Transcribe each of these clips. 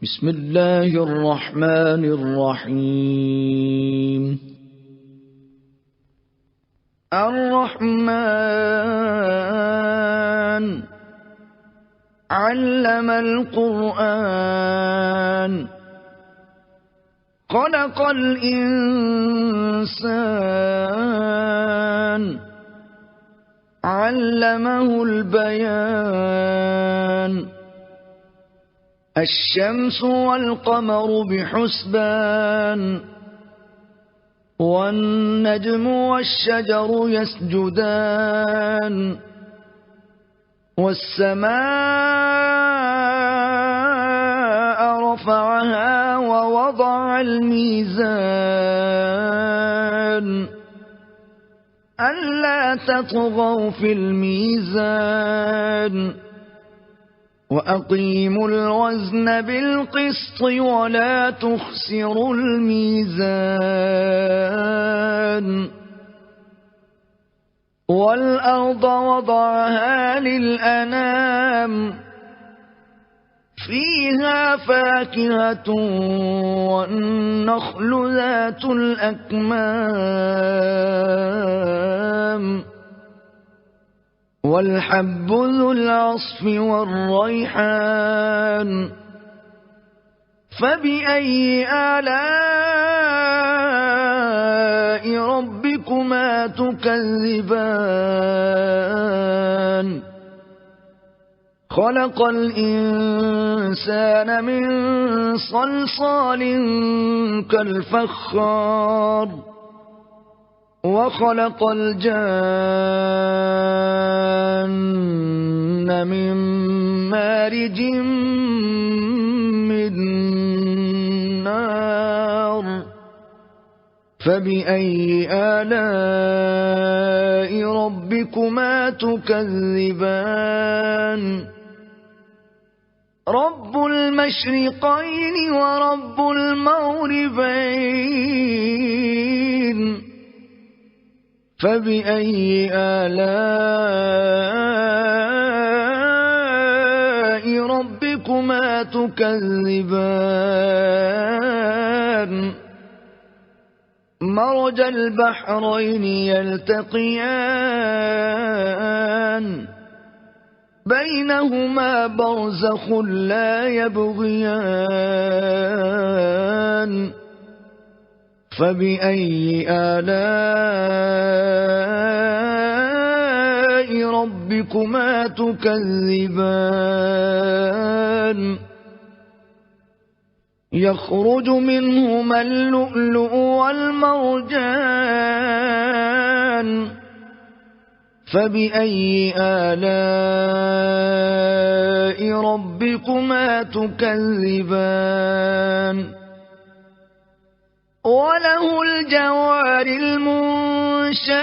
بسم الله الرحمن الرحيم. الرحمن علم القرآن خلق الإنسان علمه البيان. الشمس والقمر بحسبان والنجم والشجر يسجدان والسماء رفعها ووضع الميزان ألا تطغوا في الميزان وأقيموا الوزن بالقسط ولا تخسروا الميزان. والأرض وضعها للأنام فيها فاكهة والنخل ذات الأكمام والحب ذو العصف والريحان. فبأي آلاء ربكما تكذبان؟ خلق الإنسان من صلصال كالفخار وخلق الجان من مارج من نار. فبأي آلاء ربكما تكذبان؟ رب المشرقين ورب المغربين. فبأي آلاء ربكما تكذبان؟ مرج البحرين يلتقيان بينهما برزخ لا يبغيان. فبأي آلاء ربكما تكذبان؟ يخرج منهما اللؤلؤ والمرجان. فبأي آلاء ربكما تكذبان؟ وله الجوار المنشآت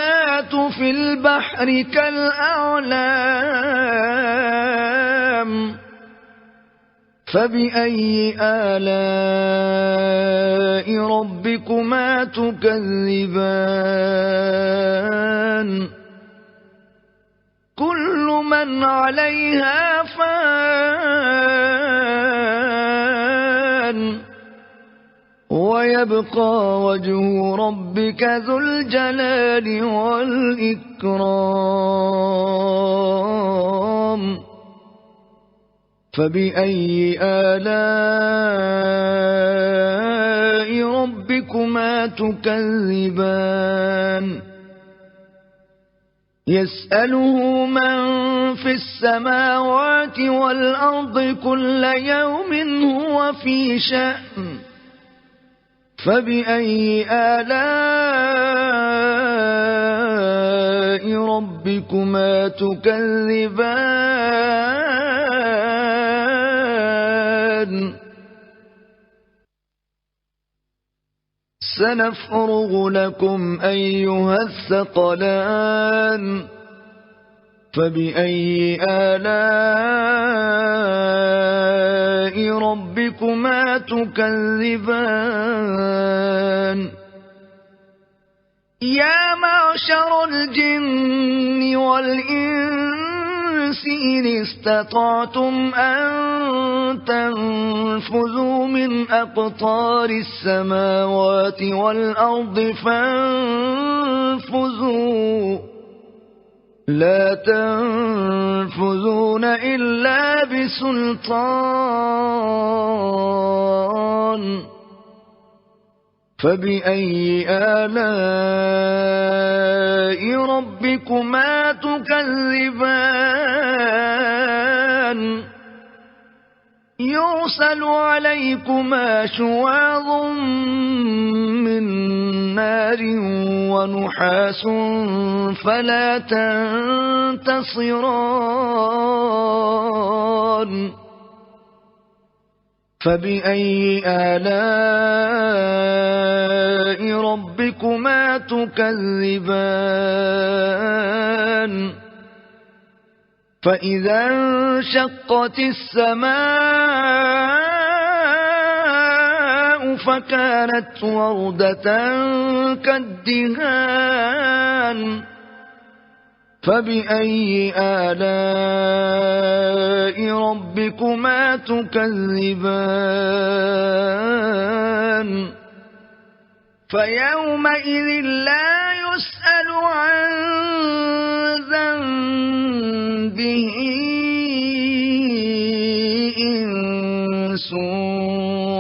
في البحر كالأعلام. فبأي آلاء ربكما تكذبان؟ كل من عليها فان ويبقى وجه ربك ذو الجلال والإكرام. فبأي آلاء ربكما تكذبان؟ يسأله من في السماوات والأرض كل يوم هو في شأن. فبأي آلاء ربكما تكذبان؟ سنفرغ لكم أيها الثقلان. فبأي آلاء ربكما تكذبان؟ يا معشر الجن والإنس إن استطعتم أن تنفذوا من أقطار السماوات والأرض فانفذوا لا تنفذون إلا بسلطان فبأي آلاء ربكما تكذبان يرسل عليكما شواظ من نار ونحاس فلا تنتصران فبأي آلاء ربكما تكذبان فإذا انشقت السماء فكانت وردة كالدهان فبأي آلاء ربكما تكذبان فيومئذ لا يسأل عن ذنبه إنس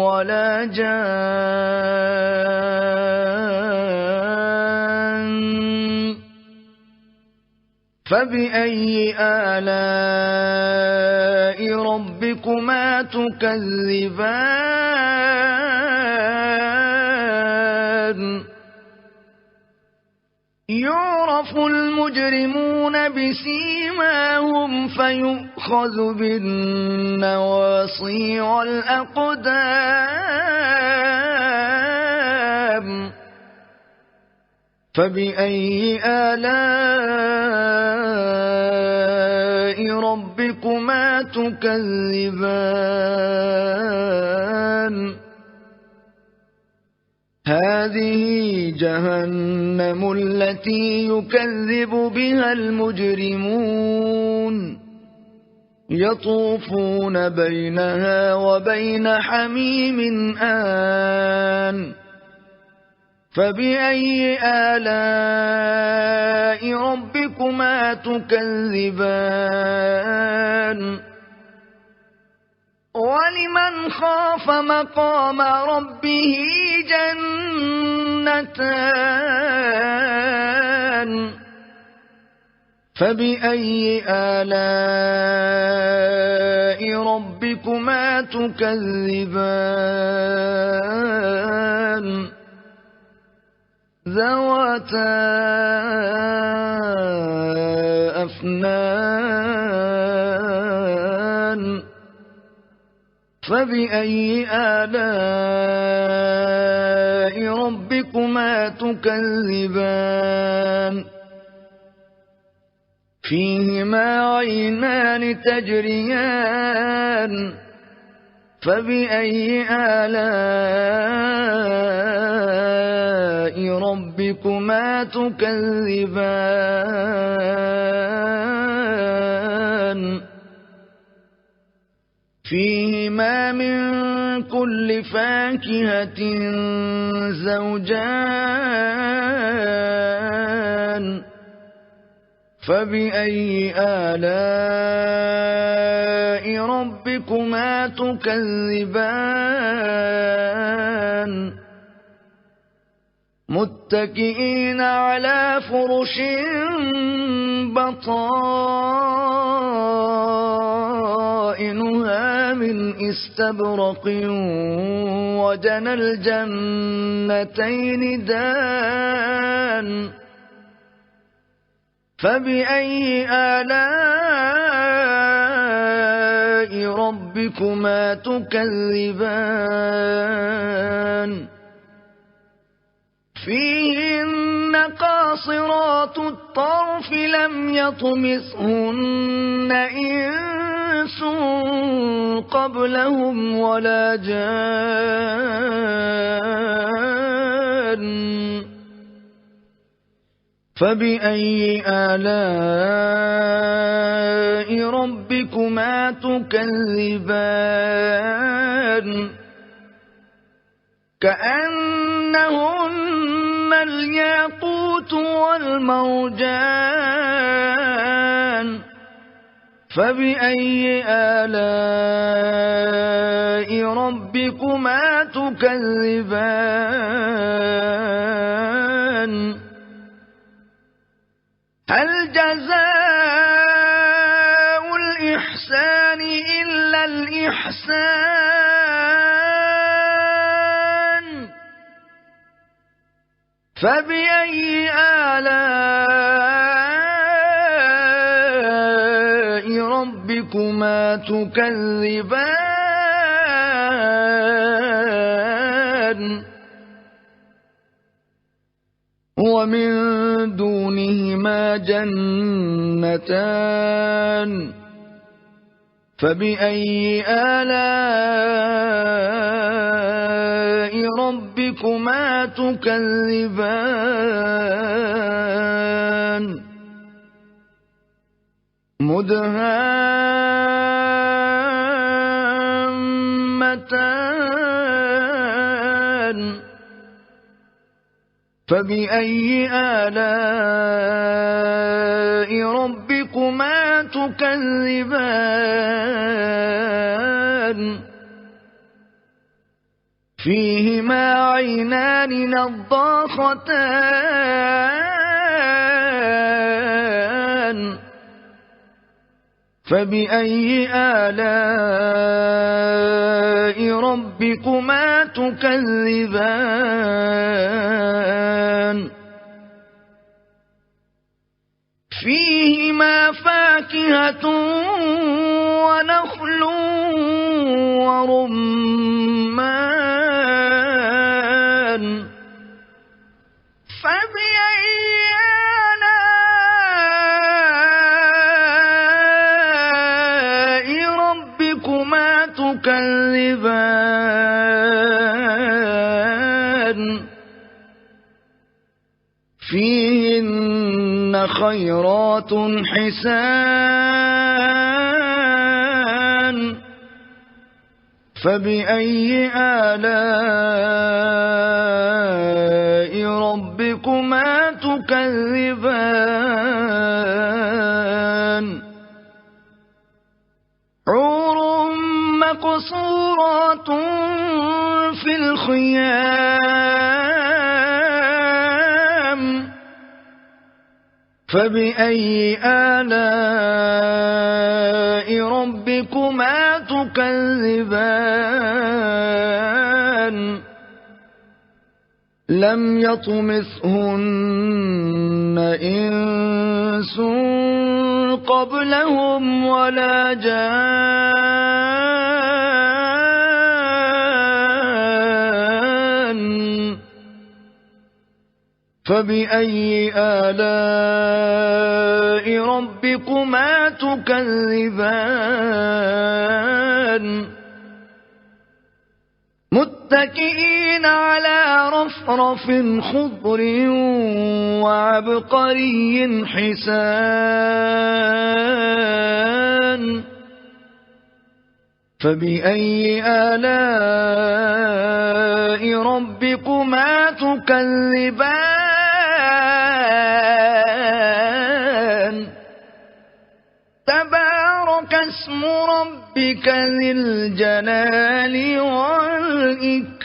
ولا جان فبأي آلاء ربكما تكذبان يعرف المجرمون بسيماهم فيؤخذ بالنواصي والأقدام فبأي آلاء ربكما تكذبان هذه جهنم التي يكذب بها المجرمون يطوفون بينها وبين حميم آن فبأي آلاء ربكما تكذبان ولمن خاف مقام ربه جنتان فبأي آلاء ربكما تكذبان ذواتا أفنان فبأي آلاء ربكما تكذبان فيهما عينان تجريان فبأي آلاء ربكما تكذبان فيهما من كل فاكهة زوجان فبأي آلاء ربكما تكذبان متكئين على فرش بطائنها من استبرق وجنى الجنتين دان فبأي آلاء ربكما تكذبان فيهن قاصرات الطرف لم يطمثهن إنس قبلهم ولا جان فبأي آلاء ربكما تكذبان كأنهن الياقوت والمرجان فبأي آلاء ربكما تكذبان هل جزاء الإحسان إلا الإحسان فبأي آلاء ربكما تكذبان ومن دونهما جنتان فبأي آلاء ربكما تكذبان مدهامتان فبأي آلاء ربكما تكذبان فيهما عينان نضاختان فبأي آلاء ربكما تكذبان فيهما فاكهة ونخل ورمان فبأي آلاء ربكما تكذبان فيهن خيرات حسان فبأي آلاء ربكما تكذبان حور مقصورات في الخيام فبأي آلاء ربكما تكذبان لم يطمثهن إنس قبلهم ولا جان فبأي آلاء ربكما تكذبان متكئين على رفرف خضر وعبقري حسان فبأي آلاء ربكما تكذبان تبارك اسم ربك ذي الجلال والإكرام